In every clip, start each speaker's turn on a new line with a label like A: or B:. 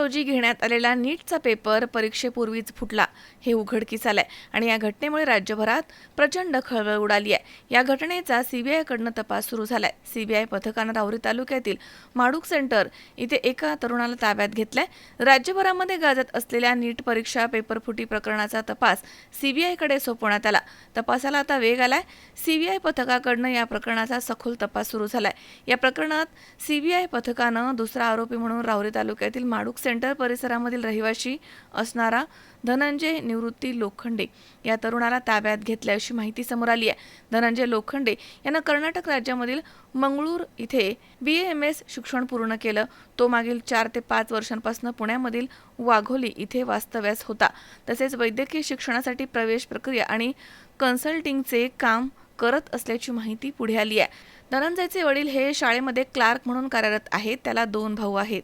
A: रोजी घेण्यात आलेला नीटचा पेपर परीक्षेपूर्वीच फुटला हे उघडकीस आलंय आणि या घटनेमुळे राज्यभरात प्रचंड खळबळ उडाली आहे। या घटनेचा सीबीआयकडून तपास सुरू झालाय। सीबीआय पथकानं राहुरी तालुक्यातील माडूक सेंटर इथे एका तरुणाला ताब्यात घेतलाय। राज्यभरामध्ये गाजत असलेल्या नीट परीक्षा पेपर फुटी प्रकरणाचा तपास सीबीआयकडे सोपवण्यात आला। तपासाला आता वेग आलाय। सीबीआय पथकाकडून या प्रकरणाचा सखोल तपास सुरू झालाय। या प्रकरणात सीबीआय पथकानं दुसरा आरोपी म्हणून राहुरी तालुक्यातील माडूक सेंटर परिसरामधील रहिवासी असणारा धनंजय निवृत्ती लोखंडे या तरुणाला ताब्यात घेतले अशी माहिती समोर आली आहे। धनंजय लोखंडे यानं कर्नाटक राज्यामधील मंगळूर इथे BAMS शिक्षण पूर्ण केलं। तो मागील 4 ते 5 वर्षांपासून पुण्यामधील वाघोली इथे वास्तव्यास होता। तसेच वैद्यकीय शिक्षणासाठी प्रवेश प्रक्रिया आणि कन्सल्टिंगचे काम करत असल्याची माहिती पुढे आली आहे। धनंजयचे वडील हे शाळेमध्ये क्लार्क म्हणून कार्यरत आहेत। त्याला 2 भाऊ आहेत।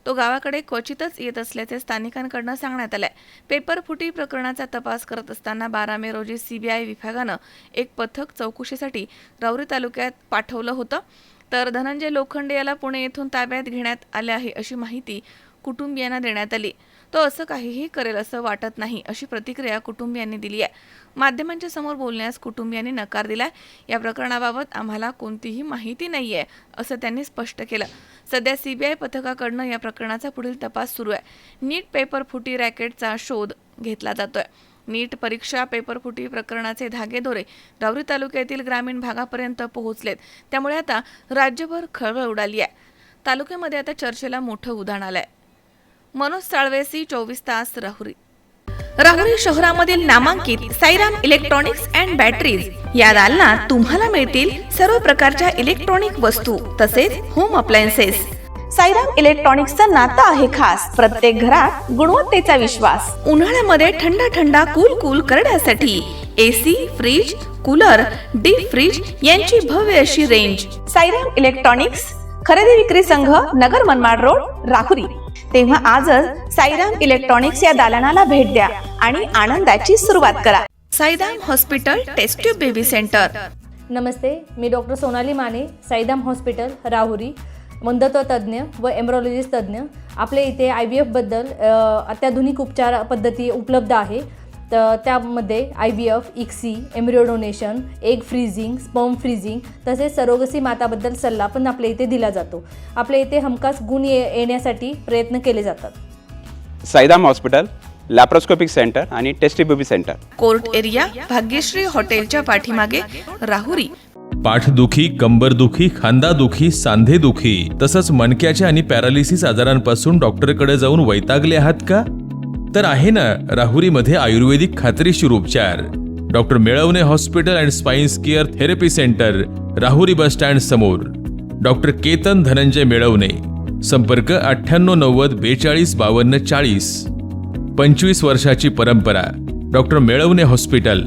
A: तो गावाकडे क्वचितच येत असल्याचे स्थानिकांकडून सांगण्यात आलंय। पेपर फुटी प्रकरणाचा तपास करत असताना 12 मे रोजी सीबीआय विभागानं एक पथक चौकशीसाठी राहुरी तालुक्यात पाठवलं होतं। तर धनंजय लोखंडे याला पुणे येथून ताब्यात घेण्यात आले आहे अशी माहिती कुटुंबियांना देण्यात आली। तो असं काहीही करेल असं वाटत नाही अशी प्रतिक्रिया कुटुंबियांनी दिली आहे। माध्यमांच्या समोर बोलण्यास कुटुंबियांनी नकार दिलाय। या प्रकरणाबाबत आम्हाला कोणतीही माहिती नाहीये असं त्यांनी स्पष्ट केलं। सध्या सीबीआय पथकाकडून या प्रकरणाचा पुढील तपास सुरू आहे। नीट पेपर फुटी रॅकेटचा शोध घेतला जातोय। नीट परीक्षा पेपर फुटी प्रकरणाचे धागेदोरे राहुरी तालुक्यातील ग्रामीण भागापर्यंत पोहोचलेत। त्यामुळे आता राज्यभर खळबळ उडाली आहे। तालुक्यामध्ये आता चर्चेला मोठं उधाण आलंय। मनोज साळवेसी 24 तास राहुरी। राहुरी शहरामधील नामांकित साईराम इलेक्ट्रॉनिक्स अँड बॅटरीज या दालनात तुम्हाला मिळतील सर्व प्रकारच्या इलेक्ट्रॉनिक वस्तू तसेच होम अप्लायन्सेस। साईराम इलेक्ट्रॉनिक्सचं नातं आहे खास। प्रत्येक घरात गुणवत्तेचा विश्वास। उन्हाळ्यामध्ये थंड कूल करण्यासाठी AC, fridge, cooler, deep freeze यांची भव्य अशी रेंज। साईराम इलेक्ट्रॉनिक्स खरेदी विक्री संघ, नगर मनमाड रोड, राहुरी। तेव्हा आजच साईराम इलेक्ट्रॉनिक्स या दालनाला भेट द्या आणि आनंदाची सुरुवात करा। Sairam hospital test tube baby centre.
B: नमस्ते, मी डॉक्टर सोनाली माने, साईराम हॉस्पिटल राहुरी, वंध्यत्व तज्ज्ञ व एम्ब्रॉलॉजिस्ट तज्ज्ञ। आपल्या इथे IVF बद्दल अत्याधुनिक उपचार पद्धती उपलब्ध आहे। तर त्यामध्ये IVF, ICSI, embryo donation, egg freezing, sperm freezing तसेच सरोगसी माताबद्दल सल्ला पण आपल्या इथे दिला जातो। आपल्या इथे हमखास गुण येण्यासाठी प्रयत्न केले जातात।
C: साईराम हॉस्पिटल लॅप्रोस्कोपिक सेंटर आणि test baby center,
A: court area, Bhagyashree हॉटेलच्या पाठीमागे, राहुरी।
D: पाठदुखी, कंबरदुखी, खांदादुखी, सांधेदुखी तसंच मणक्याच्या आणि पॅरालिसिस आजारांपासून डॉक्टरकडे जाऊन वैतागले आहात का? तर आहे ना राहुरीमध्ये आयुर्वेदिक खात्रीशीर उपचार। Doctor Melavane hospital and spines care therapy centre, Rahuri bus stand समोर। डॉक्टर केतन धनंजय मेळवणे, संपर्क 9890 42 52 40। 25 वर्षाची परंपरा। Doctor Melavane hospital.